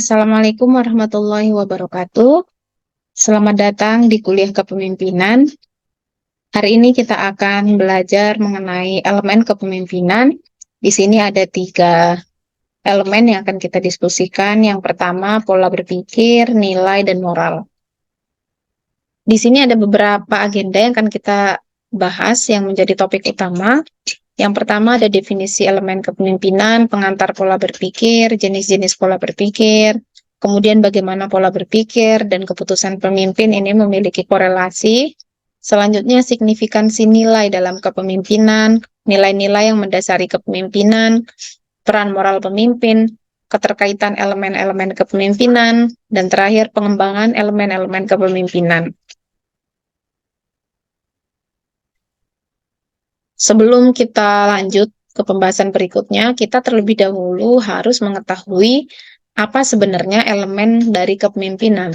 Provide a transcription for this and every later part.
Assalamualaikum warahmatullahi wabarakatuh. Selamat datang di kuliah kepemimpinan. Hari ini kita akan belajar mengenai elemen kepemimpinan. Di sini ada 3 elemen yang akan kita diskusikan. Yang pertama, pola berpikir, nilai, dan moral. Di sini ada beberapa agenda yang akan kita bahas yang menjadi topik utama. Yang pertama ada definisi elemen kepemimpinan, pengantar pola berpikir, jenis-jenis pola berpikir, kemudian bagaimana pola berpikir dan keputusan pemimpin ini memiliki korelasi. Selanjutnya signifikansi nilai dalam kepemimpinan, nilai-nilai yang mendasari kepemimpinan, peran moral pemimpin, keterkaitan elemen-elemen kepemimpinan, dan terakhir pengembangan elemen-elemen kepemimpinan. Sebelum kita lanjut ke pembahasan berikutnya, kita terlebih dahulu harus mengetahui apa sebenarnya elemen dari kepemimpinan.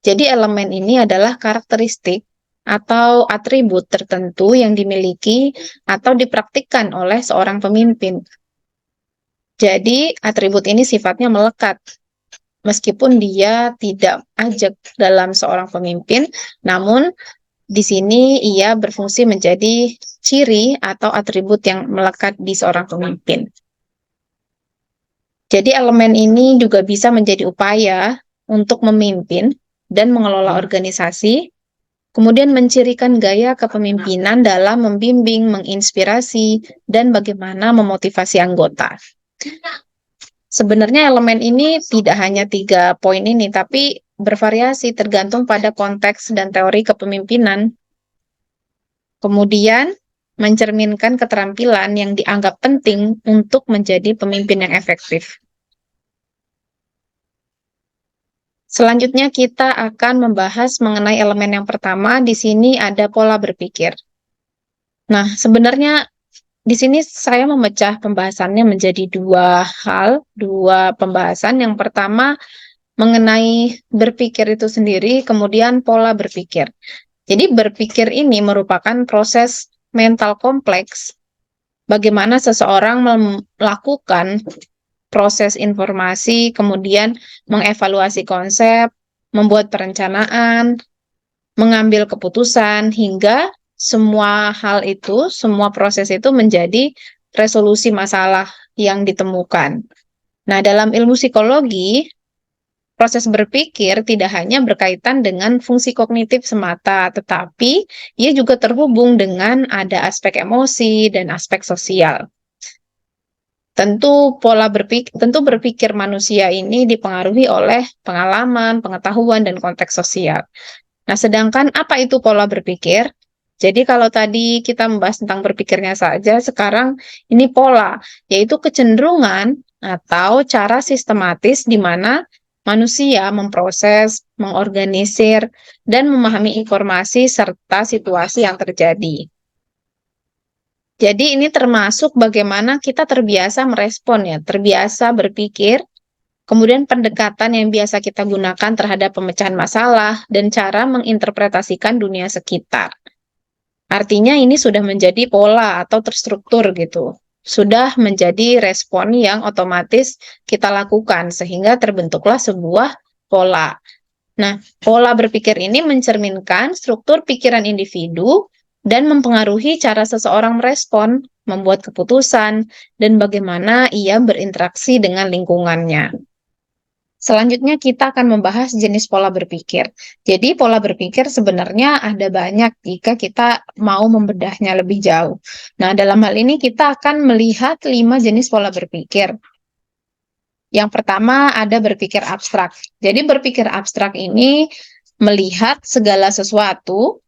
Jadi elemen ini adalah karakteristik atau atribut tertentu yang dimiliki atau dipraktikkan oleh seorang pemimpin. Jadi atribut ini sifatnya melekat. Meskipun dia tidak ajak dalam seorang pemimpin, namun di sini ia berfungsi menjadi ciri atau atribut yang melekat di seorang pemimpin. Jadi elemen ini juga bisa menjadi upaya untuk memimpin dan mengelola organisasi, kemudian mencirikan gaya kepemimpinan dalam membimbing, menginspirasi, dan bagaimana memotivasi anggota. Sebenarnya elemen ini tidak hanya 3 poin ini, tapi bervariasi tergantung pada konteks dan teori kepemimpinan. Kemudian, mencerminkan keterampilan yang dianggap penting untuk menjadi pemimpin yang efektif. Selanjutnya kita akan membahas mengenai elemen yang pertama. Di sini ada pola berpikir. Nah, sebenarnya di sini saya memecah pembahasannya menjadi 2 hal, 2 pembahasan. Yang pertama mengenai berpikir itu sendiri, kemudian pola berpikir. Jadi berpikir ini merupakan proses mental kompleks, bagaimana seseorang melakukan proses informasi, kemudian mengevaluasi konsep, membuat perencanaan, mengambil keputusan, hingga semua hal itu, semua proses itu menjadi resolusi masalah yang ditemukan. Nah, dalam ilmu psikologi, proses berpikir tidak hanya berkaitan dengan fungsi kognitif semata, tetapi ia juga terhubung dengan ada aspek emosi dan aspek sosial. Tentu berpikir manusia ini dipengaruhi oleh pengalaman, pengetahuan, dan konteks sosial. Nah, sedangkan apa itu pola berpikir? Jadi kalau tadi kita membahas tentang berpikirnya saja, sekarang ini pola, yaitu kecenderungan atau cara sistematis di mana manusia memproses, mengorganisir, dan memahami informasi serta situasi yang terjadi. Jadi ini termasuk bagaimana kita terbiasa merespon ya, terbiasa berpikir, kemudian pendekatan yang biasa kita gunakan terhadap pemecahan masalah, dan cara menginterpretasikan dunia sekitar. Artinya ini sudah menjadi pola atau terstruktur gitu. Sudah menjadi respon yang otomatis kita lakukan, sehingga terbentuklah sebuah pola. Nah, pola berpikir ini mencerminkan struktur pikiran individu dan mempengaruhi cara seseorang merespon, membuat keputusan, dan bagaimana ia berinteraksi dengan lingkungannya. Selanjutnya kita akan membahas jenis pola berpikir. Jadi pola berpikir sebenarnya ada banyak jika kita mau membedahnya lebih jauh. Nah, dalam hal ini kita akan melihat 5 jenis pola berpikir. Yang pertama ada berpikir abstrak. Jadi berpikir abstrak ini melihat segala sesuatu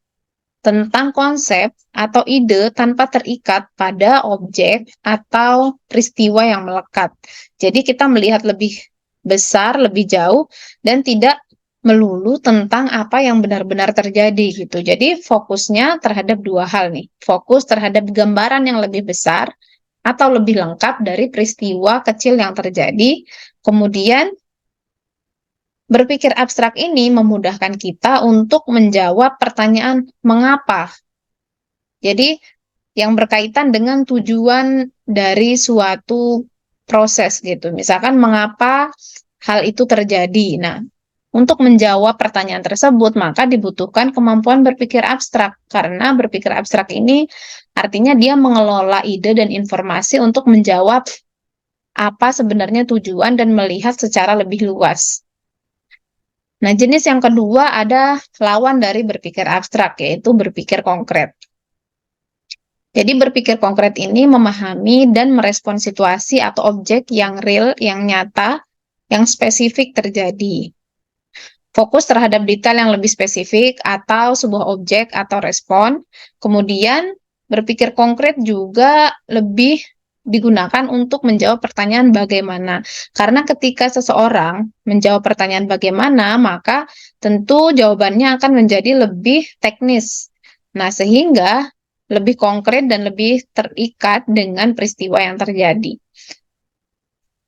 tentang konsep atau ide tanpa terikat pada objek atau peristiwa yang melekat. Jadi kita melihat lebih besar, lebih jauh, dan tidak melulu tentang apa yang benar-benar terjadi gitu. Jadi fokusnya terhadap 2 hal nih. Fokus terhadap gambaran yang lebih besar atau lebih lengkap dari peristiwa kecil yang terjadi. Kemudian berpikir abstrak ini memudahkan kita untuk menjawab pertanyaan mengapa. Jadi yang berkaitan dengan tujuan dari suatu proses gitu. Misalkan mengapa hal itu terjadi. Nah, untuk menjawab pertanyaan tersebut, maka dibutuhkan kemampuan berpikir abstrak, karena berpikir abstrak ini artinya dia mengelola ide dan informasi untuk menjawab apa sebenarnya tujuan dan melihat secara lebih luas. Nah, jenis yang kedua ada lawan dari berpikir abstrak, yaitu berpikir konkret. Jadi berpikir konkret ini memahami dan merespon situasi atau objek yang real, yang nyata, yang spesifik terjadi. Fokus terhadap detail yang lebih spesifik atau sebuah objek atau respon. Kemudian berpikir konkret juga lebih digunakan untuk menjawab pertanyaan bagaimana. Karena ketika seseorang menjawab pertanyaan bagaimana, maka tentu jawabannya akan menjadi lebih teknis. Nah, sehingga lebih konkret dan lebih terikat dengan peristiwa yang terjadi.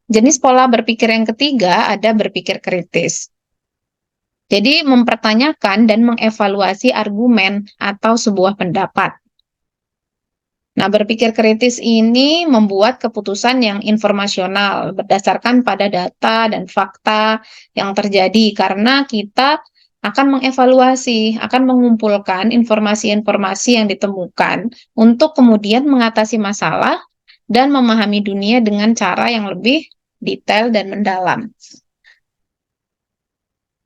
Jenis pola berpikir yang ketiga ada berpikir kritis. Jadi mempertanyakan dan mengevaluasi argumen atau sebuah pendapat. Nah, berpikir kritis ini membuat keputusan yang informasional berdasarkan pada data dan fakta yang terjadi, karena kita akan mengevaluasi, akan mengumpulkan informasi-informasi yang ditemukan untuk kemudian mengatasi masalah dan memahami dunia dengan cara yang lebih detail dan mendalam.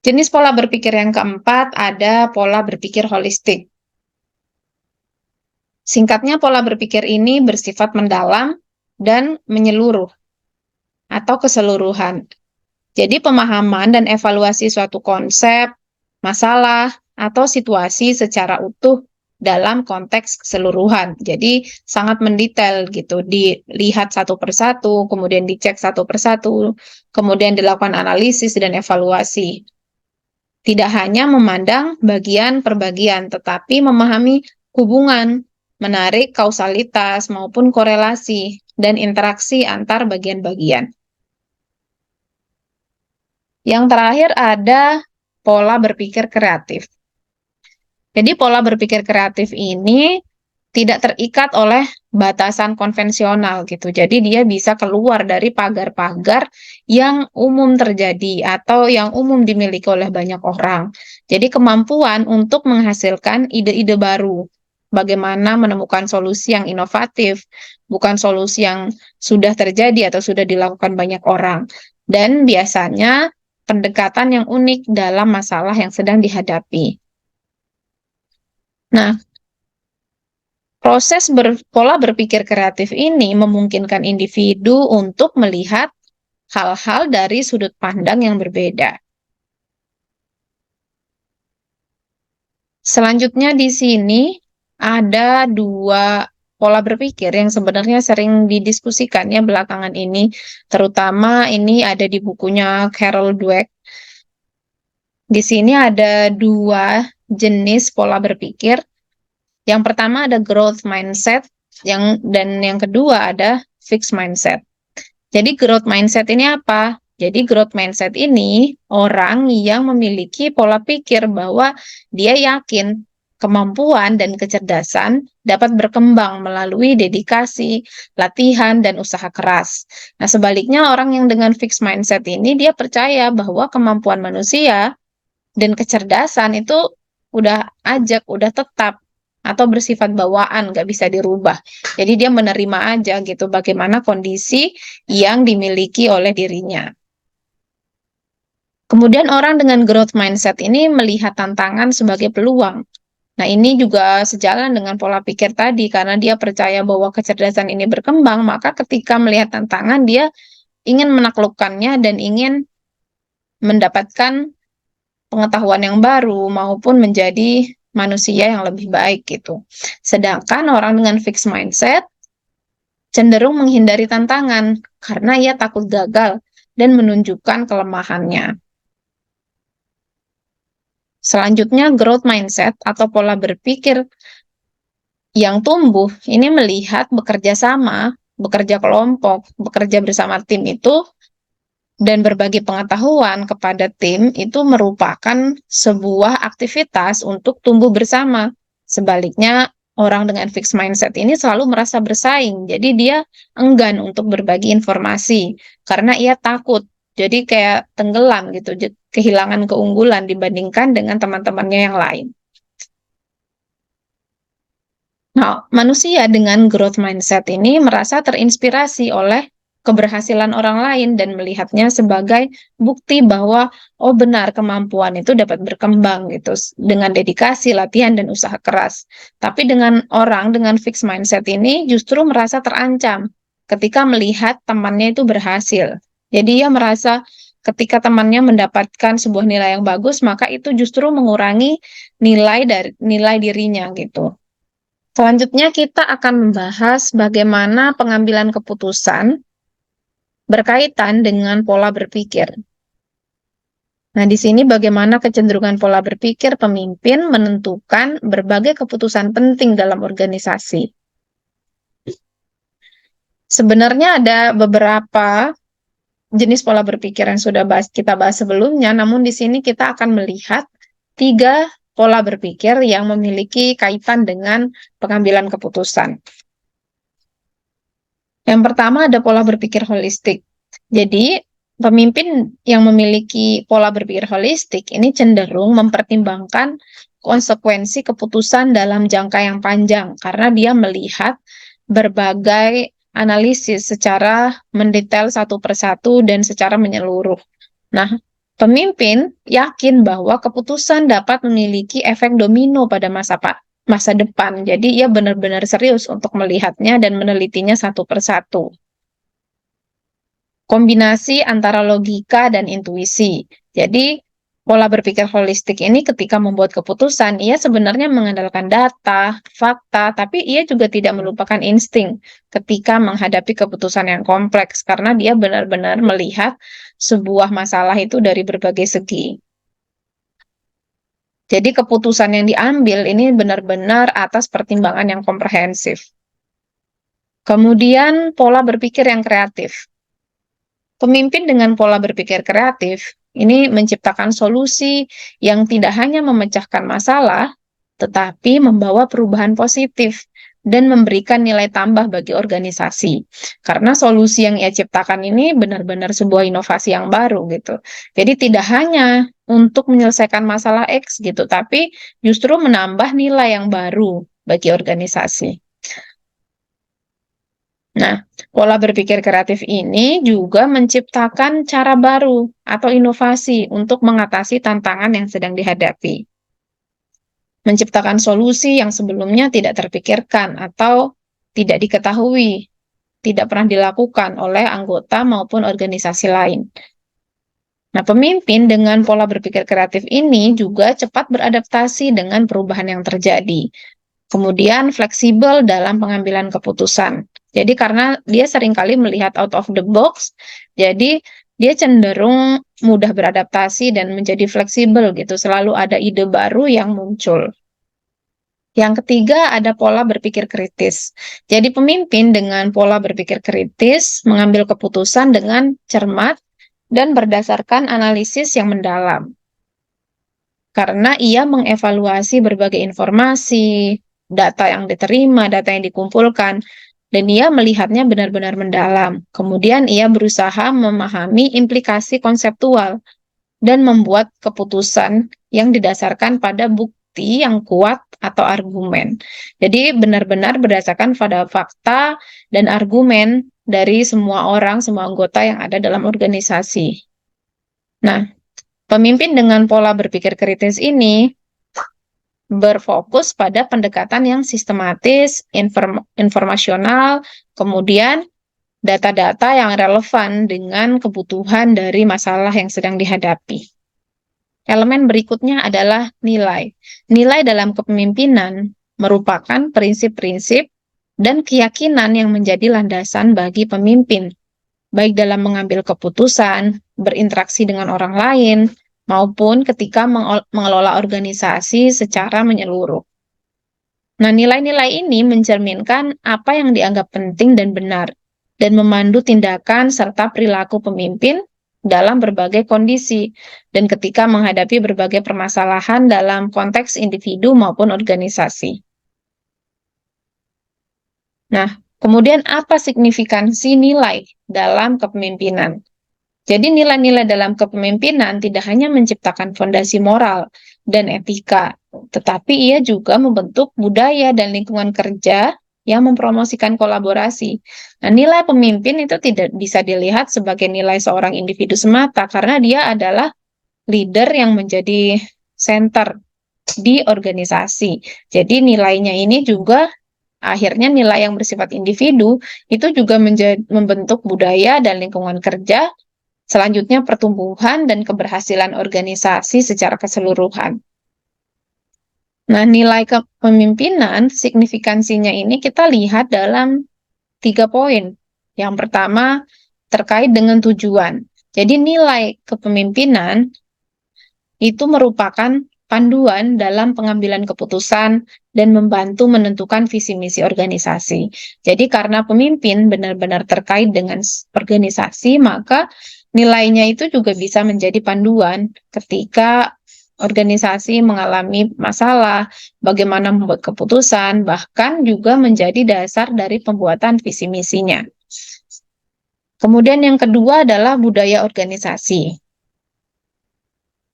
Jenis pola berpikir yang keempat ada pola berpikir holistik. Singkatnya, pola berpikir ini bersifat mendalam dan menyeluruh atau keseluruhan. Jadi pemahaman dan evaluasi suatu konsep, masalah, atau situasi secara utuh dalam konteks keseluruhan. Jadi sangat mendetail gitu, dilihat satu persatu, kemudian dicek satu persatu, kemudian dilakukan analisis dan evaluasi. Tidak hanya memandang bagian per bagian, tetapi memahami hubungan, menarik kausalitas maupun korelasi, dan interaksi antar bagian-bagian. Yang terakhir ada pola berpikir kreatif. Jadi pola berpikir kreatif ini tidak terikat oleh batasan konvensional gitu. Jadi dia bisa keluar dari pagar-pagar yang umum terjadi atau yang umum dimiliki oleh banyak orang. Jadi kemampuan untuk menghasilkan ide-ide baru. Bagaimana menemukan solusi yang inovatif, bukan solusi yang sudah terjadi atau sudah dilakukan banyak orang. Dan biasanya pendekatan yang unik dalam masalah yang sedang dihadapi. Nah, proses pola berpikir kreatif ini memungkinkan individu untuk melihat hal-hal dari sudut pandang yang berbeda. Selanjutnya di sini ada dua pola berpikir yang sebenarnya sering didiskusikan ya belakangan ini, terutama ini ada di bukunya Carol Dweck. Di sini ada dua jenis pola berpikir. Yang pertama ada growth mindset, dan yang kedua ada fixed mindset. Jadi growth mindset ini apa? Jadi growth mindset ini orang yang memiliki pola pikir bahwa dia yakin kemampuan dan kecerdasan dapat berkembang melalui dedikasi, latihan, dan usaha keras. Nah, sebaliknya orang yang dengan fixed mindset ini dia percaya bahwa kemampuan manusia dan kecerdasan itu udah ajak, udah tetap, atau bersifat bawaan, nggak bisa dirubah. Jadi dia menerima aja gitu bagaimana kondisi yang dimiliki oleh dirinya. Kemudian orang dengan growth mindset ini melihat tantangan sebagai peluang. Nah, ini juga sejalan dengan pola pikir tadi, karena dia percaya bahwa kecerdasan ini berkembang, maka ketika melihat tantangan, dia ingin menaklukkannya dan ingin mendapatkan pengetahuan yang baru maupun menjadi manusia yang lebih baik gitu. Sedangkan orang dengan fixed mindset cenderung menghindari tantangan karena ia takut gagal dan menunjukkan kelemahannya. Selanjutnya growth mindset atau pola berpikir yang tumbuh ini melihat bekerja sama, bekerja kelompok, bekerja bersama tim itu dan berbagi pengetahuan kepada tim itu merupakan sebuah aktivitas untuk tumbuh bersama. Sebaliknya, orang dengan fixed mindset ini selalu merasa bersaing. Jadi dia enggan untuk berbagi informasi karena ia takut Jadi kayak tenggelam gitu, kehilangan keunggulan dibandingkan dengan teman-temannya yang lain. Nah, manusia dengan growth mindset ini merasa terinspirasi oleh keberhasilan orang lain dan melihatnya sebagai bukti bahwa oh benar kemampuan itu dapat berkembang gitu dengan dedikasi, latihan dan usaha keras. Tapi dengan orang dengan fixed mindset ini justru merasa terancam ketika melihat temannya itu berhasil. Jadi ia merasa ketika temannya mendapatkan sebuah nilai yang bagus, maka itu justru mengurangi nilai dirinya gitu. Selanjutnya kita akan membahas bagaimana pengambilan keputusan berkaitan dengan pola berpikir. Nah, di sini bagaimana kecenderungan pola berpikir pemimpin menentukan berbagai keputusan penting dalam organisasi. Sebenarnya ada beberapa jenis pola berpikir yang sudah kita bahas sebelumnya, namun di sini kita akan melihat 3 pola berpikir yang memiliki kaitan dengan pengambilan keputusan. Yang pertama ada pola berpikir holistik. Jadi, pemimpin yang memiliki pola berpikir holistik ini cenderung mempertimbangkan konsekuensi keputusan dalam jangka yang panjang karena dia melihat berbagai analisis secara mendetail satu persatu dan secara menyeluruh. Nah, pemimpin yakin bahwa keputusan dapat memiliki efek domino pada masa depan. Jadi ia benar-benar serius untuk melihatnya dan menelitinya satu persatu. Kombinasi antara logika dan intuisi. Jadi pola berpikir holistik ini ketika membuat keputusan, ia sebenarnya mengandalkan data, fakta, tapi ia juga tidak melupakan insting ketika menghadapi keputusan yang kompleks karena dia benar-benar melihat sebuah masalah itu dari berbagai segi. Jadi keputusan yang diambil ini benar-benar atas pertimbangan yang komprehensif. Kemudian pola berpikir yang kreatif. Pemimpin dengan pola berpikir kreatif ini menciptakan solusi yang tidak hanya memecahkan masalah, tetapi membawa perubahan positif dan memberikan nilai tambah bagi organisasi. Karena solusi yang ia ciptakan ini benar-benar sebuah inovasi yang baru gitu. Jadi tidak hanya untuk menyelesaikan masalah X gitu, tapi justru menambah nilai yang baru bagi organisasi. Nah, pola berpikir kreatif ini juga menciptakan cara baru atau inovasi untuk mengatasi tantangan yang sedang dihadapi. Menciptakan solusi yang sebelumnya tidak terpikirkan atau tidak diketahui, tidak pernah dilakukan oleh anggota maupun organisasi lain. Nah, pemimpin dengan pola berpikir kreatif ini juga cepat beradaptasi dengan perubahan yang terjadi. Kemudian fleksibel dalam pengambilan keputusan. Jadi karena dia seringkali melihat out of the box, jadi dia cenderung mudah beradaptasi dan menjadi fleksibel gitu. Selalu ada ide baru yang muncul. Yang ketiga ada pola berpikir kritis. Jadi pemimpin dengan pola berpikir kritis mengambil keputusan dengan cermat dan berdasarkan analisis yang mendalam. Karena ia mengevaluasi berbagai informasi, data yang diterima, data yang dikumpulkan, dan ia melihatnya benar-benar mendalam. Kemudian ia berusaha memahami implikasi konseptual dan membuat keputusan yang didasarkan pada bukti yang kuat atau argumen. Jadi benar-benar berdasarkan pada fakta dan argumen dari semua orang, semua anggota yang ada dalam organisasi. Nah, pemimpin dengan pola berpikir kritis ini berfokus pada pendekatan yang sistematis, informasional, kemudian data-data yang relevan dengan kebutuhan dari masalah yang sedang dihadapi. Elemen berikutnya adalah nilai. Nilai dalam kepemimpinan merupakan prinsip-prinsip dan keyakinan yang menjadi landasan bagi pemimpin, baik dalam mengambil keputusan, berinteraksi dengan orang lain, maupun ketika mengelola organisasi secara menyeluruh. Nah, nilai-nilai ini mencerminkan apa yang dianggap penting dan benar, dan memandu tindakan serta perilaku pemimpin dalam berbagai kondisi, dan ketika menghadapi berbagai permasalahan dalam konteks individu maupun organisasi. Nah, kemudian apa signifikansi nilai dalam kepemimpinan? Jadi nilai-nilai dalam kepemimpinan tidak hanya menciptakan fondasi moral dan etika, tetapi ia juga membentuk budaya dan lingkungan kerja yang mempromosikan kolaborasi. Nah, nilai pemimpin itu tidak bisa dilihat sebagai nilai seorang individu semata, karena dia adalah leader yang menjadi center di organisasi. Jadi nilainya ini juga akhirnya nilai yang bersifat individu itu juga membentuk budaya dan lingkungan kerja, selanjutnya pertumbuhan dan keberhasilan organisasi secara keseluruhan. Nah, nilai kepemimpinan, signifikansinya ini kita lihat dalam 3 poin. Yang pertama, terkait dengan tujuan. Jadi nilai kepemimpinan itu merupakan panduan dalam pengambilan keputusan dan membantu menentukan visi misi organisasi. Jadi karena pemimpin benar-benar terkait dengan organisasi, maka nilainya itu juga bisa menjadi panduan ketika organisasi mengalami masalah, bagaimana membuat keputusan, bahkan juga menjadi dasar dari pembuatan visi misinya. Kemudian yang kedua adalah budaya organisasi.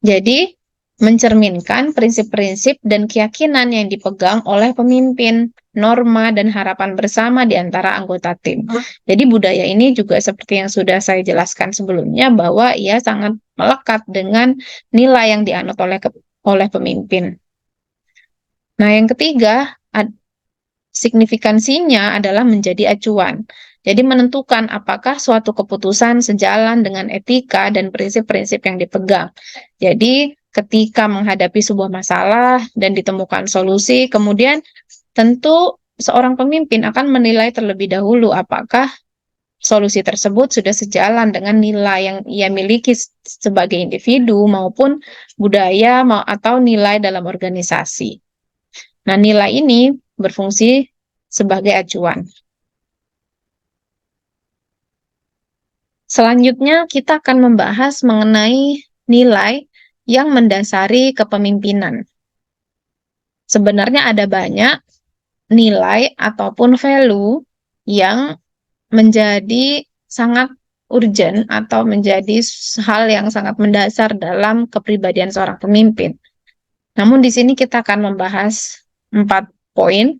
Jadi, mencerminkan prinsip-prinsip dan keyakinan yang dipegang oleh pemimpin, norma dan harapan bersama di antara anggota tim. Jadi budaya ini juga seperti yang sudah saya jelaskan sebelumnya, bahwa ia sangat melekat dengan nilai yang dianut oleh pemimpin. Nah, yang ketiga, signifikansinya adalah menjadi acuan. Jadi menentukan apakah suatu keputusan sejalan dengan etika dan prinsip-prinsip yang dipegang. Jadi ketika menghadapi sebuah masalah dan ditemukan solusi, kemudian tentu seorang pemimpin akan menilai terlebih dahulu apakah solusi tersebut sudah sejalan dengan nilai yang ia miliki sebagai individu maupun budaya atau nilai dalam organisasi. Nah, nilai ini berfungsi sebagai acuan. Selanjutnya, kita akan membahas mengenai nilai yang mendasari kepemimpinan. Sebenarnya ada banyak nilai ataupun value yang menjadi sangat urgent atau menjadi hal yang sangat mendasar dalam kepribadian seorang pemimpin. Namun di sini kita akan membahas 4 poin.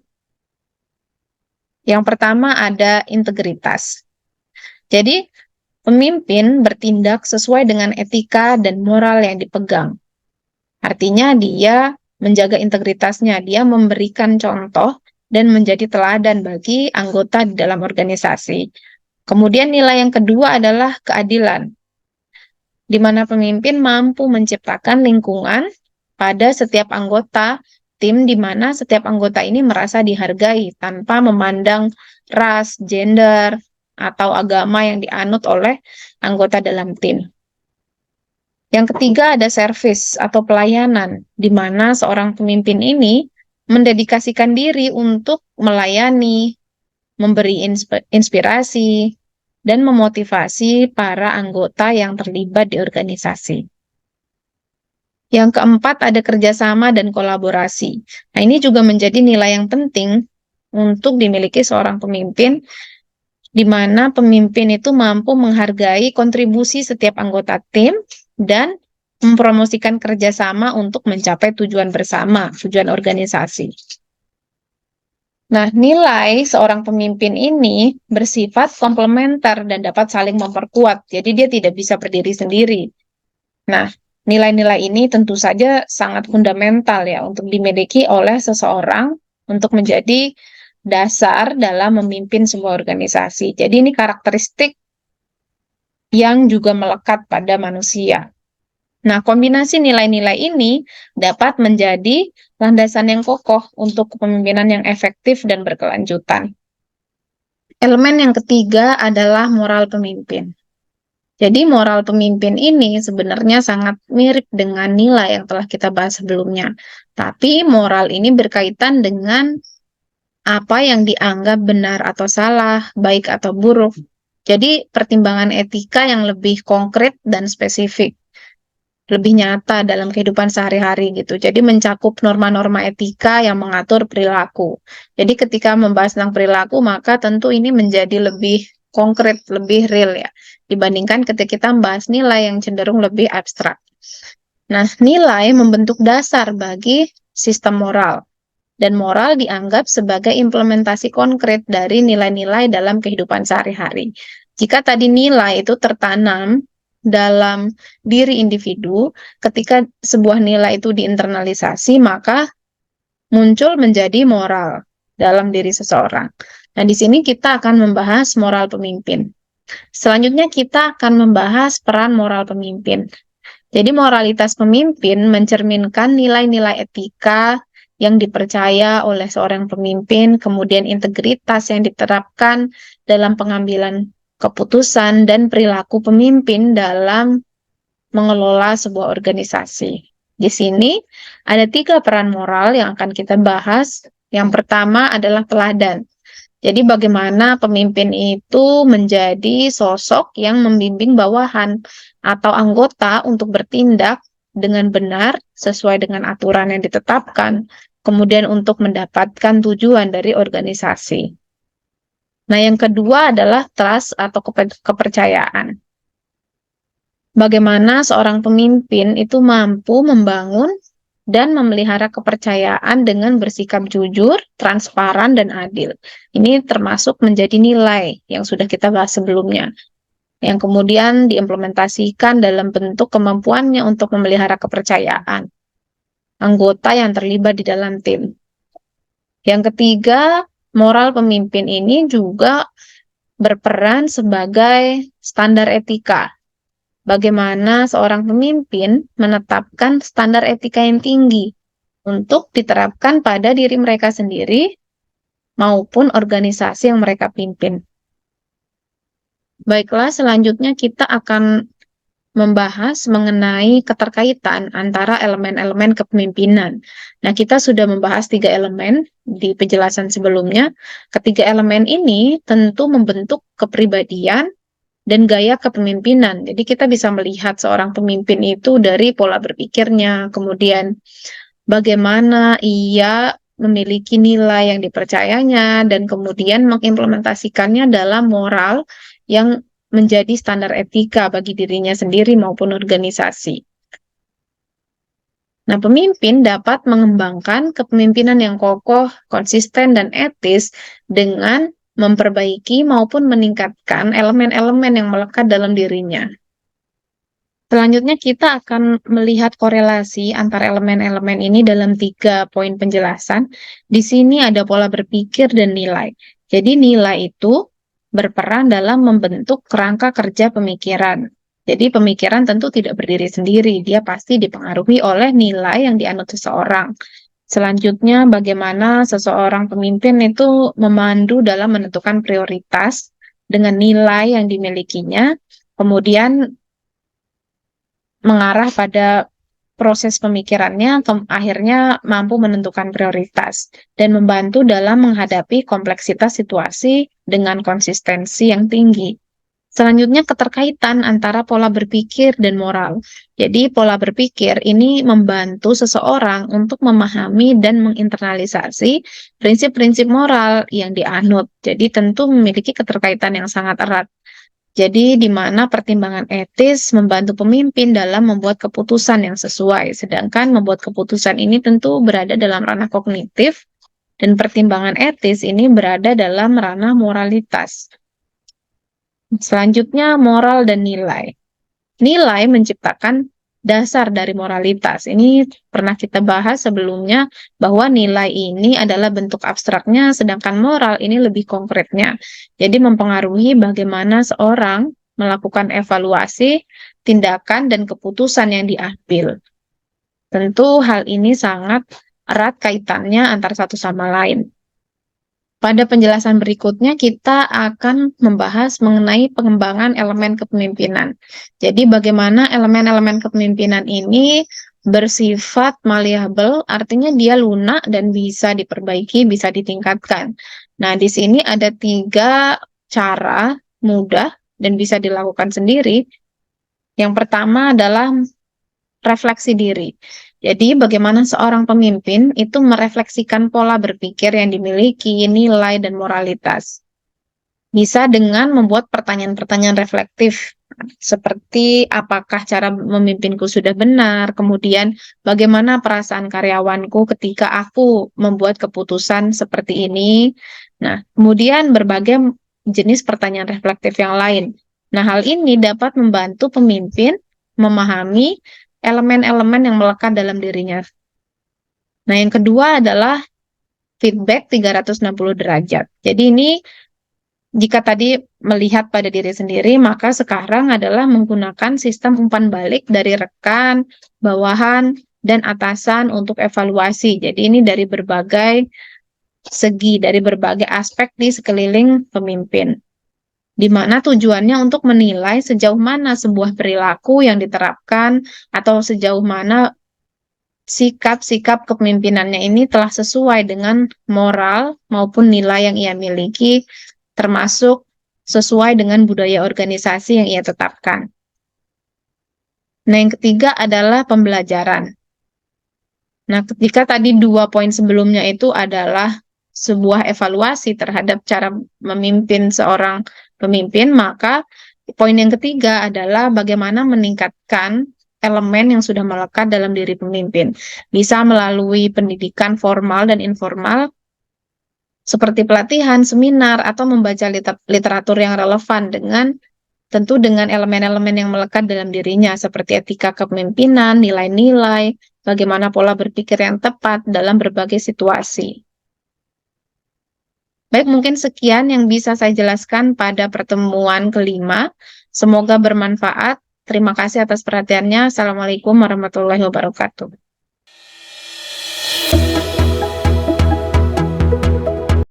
Yang pertama ada integritas. Jadi, pemimpin bertindak sesuai dengan etika dan moral yang dipegang. Artinya dia menjaga integritasnya, dia memberikan contoh dan menjadi teladan bagi anggota di dalam organisasi. Kemudian nilai yang kedua adalah keadilan, di mana pemimpin mampu menciptakan lingkungan pada setiap anggota tim, di mana setiap anggota ini merasa dihargai tanpa memandang ras, gender, atau agama yang dianut oleh anggota dalam tim. Yang ketiga ada service atau pelayanan, di mana seorang pemimpin ini mendedikasikan diri untuk melayani, memberi inspirasi, dan memotivasi para anggota yang terlibat di organisasi. Yang keempat ada kerjasama dan kolaborasi. Nah, ini juga menjadi nilai yang penting untuk dimiliki seorang pemimpin, di mana pemimpin itu mampu menghargai kontribusi setiap anggota tim dan mempromosikan kerjasama untuk mencapai tujuan bersama, tujuan organisasi. Nah, nilai seorang pemimpin ini bersifat komplementer dan dapat saling memperkuat, jadi dia tidak bisa berdiri sendiri. Nah, nilai-nilai ini tentu saja sangat fundamental ya untuk dimiliki oleh seseorang untuk menjadi dasar dalam memimpin sebuah organisasi. Jadi ini karakteristik yang juga melekat pada manusia. Nah, kombinasi nilai-nilai ini dapat menjadi landasan yang kokoh untuk kepemimpinan yang efektif dan berkelanjutan. Elemen yang ketiga adalah moral pemimpin. Jadi moral pemimpin ini sebenarnya sangat mirip dengan nilai yang telah kita bahas sebelumnya. Tapi moral ini berkaitan dengan apa yang dianggap benar atau salah, baik atau buruk. Jadi pertimbangan etika yang lebih konkret dan spesifik, lebih nyata dalam kehidupan sehari-hari gitu. Jadi mencakup norma-norma etika yang mengatur perilaku. Jadi ketika membahas tentang perilaku, maka tentu ini menjadi lebih konkret, lebih real ya, dibandingkan ketika kita membahas nilai yang cenderung lebih abstrak. Nah, nilai membentuk dasar bagi sistem moral, dan moral dianggap sebagai implementasi konkret dari nilai-nilai dalam kehidupan sehari-hari. Jika tadi nilai itu tertanam dalam diri individu, ketika sebuah nilai itu diinternalisasi, maka muncul menjadi moral dalam diri seseorang. Nah, di sini kita akan membahas moral pemimpin. Selanjutnya kita akan membahas peran moral pemimpin. Jadi moralitas pemimpin mencerminkan nilai-nilai etika yang dipercaya oleh seorang pemimpin, kemudian integritas yang diterapkan dalam pengambilan keputusan dan perilaku pemimpin dalam mengelola sebuah organisasi. Di sini ada 3 peran moral yang akan kita bahas. Yang pertama adalah teladan. Jadi bagaimana pemimpin itu menjadi sosok yang membimbing bawahan atau anggota untuk bertindak dengan benar sesuai dengan aturan yang ditetapkan, kemudian untuk mendapatkan tujuan dari organisasi. Nah, yang kedua adalah trust atau kepercayaan. Bagaimana seorang pemimpin itu mampu membangun dan memelihara kepercayaan dengan bersikap jujur, transparan, dan adil. Ini termasuk menjadi nilai yang sudah kita bahas sebelumnya, yang kemudian diimplementasikan dalam bentuk kemampuannya untuk memelihara kepercayaan anggota yang terlibat di dalam tim. Yang ketiga, moral pemimpin ini juga berperan sebagai standar etika. Bagaimana seorang pemimpin menetapkan standar etika yang tinggi untuk diterapkan pada diri mereka sendiri maupun organisasi yang mereka pimpin. Baiklah, selanjutnya kita akan membahas mengenai keterkaitan antara elemen-elemen kepemimpinan. Nah, kita sudah membahas 3 elemen di penjelasan sebelumnya. Ketiga elemen ini tentu membentuk kepribadian dan gaya kepemimpinan. Jadi kita bisa melihat seorang pemimpin itu dari pola berpikirnya, kemudian bagaimana ia memiliki nilai yang dipercayanya, dan kemudian mengimplementasikannya dalam moral yang menjadi standar etika bagi dirinya sendiri maupun organisasi. Nah, pemimpin dapat mengembangkan kepemimpinan yang kokoh, konsisten, dan etis dengan memperbaiki maupun meningkatkan elemen-elemen yang melekat dalam dirinya. Selanjutnya kita akan melihat korelasi antara elemen-elemen ini dalam 3 poin penjelasan. Di sini ada pola berpikir dan nilai. Jadi nilai itu berperan dalam membentuk kerangka kerja pemikiran. Jadi pemikiran tentu tidak berdiri sendiri, dia pasti dipengaruhi oleh nilai yang dianut seseorang. Selanjutnya, bagaimana seseorang pemimpin itu memandu dalam menentukan prioritas dengan nilai yang dimilikinya, kemudian mengarah pada proses pemikirannya, akhirnya mampu menentukan prioritas dan membantu dalam menghadapi kompleksitas situasi dengan konsistensi yang tinggi. Selanjutnya, keterkaitan antara pola berpikir dan moral. Jadi, pola berpikir ini membantu seseorang untuk memahami dan menginternalisasi prinsip-prinsip moral yang dianut. Jadi, tentu memiliki keterkaitan yang sangat erat. Jadi, di mana pertimbangan etis membantu pemimpin dalam membuat keputusan yang sesuai. Sedangkan membuat keputusan ini tentu berada dalam ranah kognitif, dan pertimbangan etis ini berada dalam ranah moralitas. Selanjutnya, moral dan nilai. Nilai menciptakan dasar dari moralitas. Ini pernah kita bahas sebelumnya, bahwa nilai ini adalah bentuk abstraknya, sedangkan moral ini lebih konkretnya. Jadi mempengaruhi bagaimana seorang melakukan evaluasi, tindakan, dan keputusan yang diambil. Tentu hal ini sangat erat kaitannya antara satu sama lain. Pada penjelasan berikutnya, kita akan membahas mengenai pengembangan elemen kepemimpinan. Jadi, bagaimana elemen-elemen kepemimpinan ini bersifat malleable, artinya dia lunak dan bisa diperbaiki, bisa ditingkatkan. Nah, di sini ada 3 cara mudah dan bisa dilakukan sendiri. Yang pertama adalah refleksi diri. Jadi, bagaimana seorang pemimpin itu merefleksikan pola berpikir yang dimiliki, nilai, dan moralitas. Bisa dengan membuat pertanyaan-pertanyaan reflektif, seperti apakah cara memimpinku sudah benar, kemudian bagaimana perasaan karyawanku ketika aku membuat keputusan seperti ini. Nah, kemudian berbagai jenis pertanyaan reflektif yang lain. Nah, hal ini dapat membantu pemimpin memahami elemen-elemen yang melekat dalam dirinya. Nah, yang kedua adalah feedback 360 derajat. Jadi ini jika tadi melihat pada diri sendiri, maka sekarang adalah menggunakan sistem umpan balik dari rekan, bawahan, dan atasan untuk evaluasi. Jadi ini dari berbagai segi, dari berbagai aspek di sekeliling pemimpin. Di mana tujuannya untuk menilai sejauh mana sebuah perilaku yang diterapkan atau sejauh mana sikap-sikap kepemimpinannya ini telah sesuai dengan moral maupun nilai yang ia miliki, termasuk sesuai dengan budaya organisasi yang ia tetapkan. Nah, yang ketiga adalah pembelajaran. Nah, ketika tadi 2 poin sebelumnya itu adalah sebuah evaluasi terhadap cara memimpin seorang pemimpin, maka poin yang ketiga adalah bagaimana meningkatkan elemen yang sudah melekat dalam diri pemimpin. Bisa melalui pendidikan formal dan informal, seperti pelatihan, seminar, atau membaca literatur yang relevan tentu dengan elemen-elemen yang melekat dalam dirinya, seperti etika kepemimpinan, nilai-nilai, bagaimana pola berpikir yang tepat dalam berbagai situasi. Baik, mungkin sekian yang bisa saya jelaskan pada pertemuan kelima. Semoga bermanfaat. Terima kasih atas perhatiannya. Assalamualaikum warahmatullahi wabarakatuh.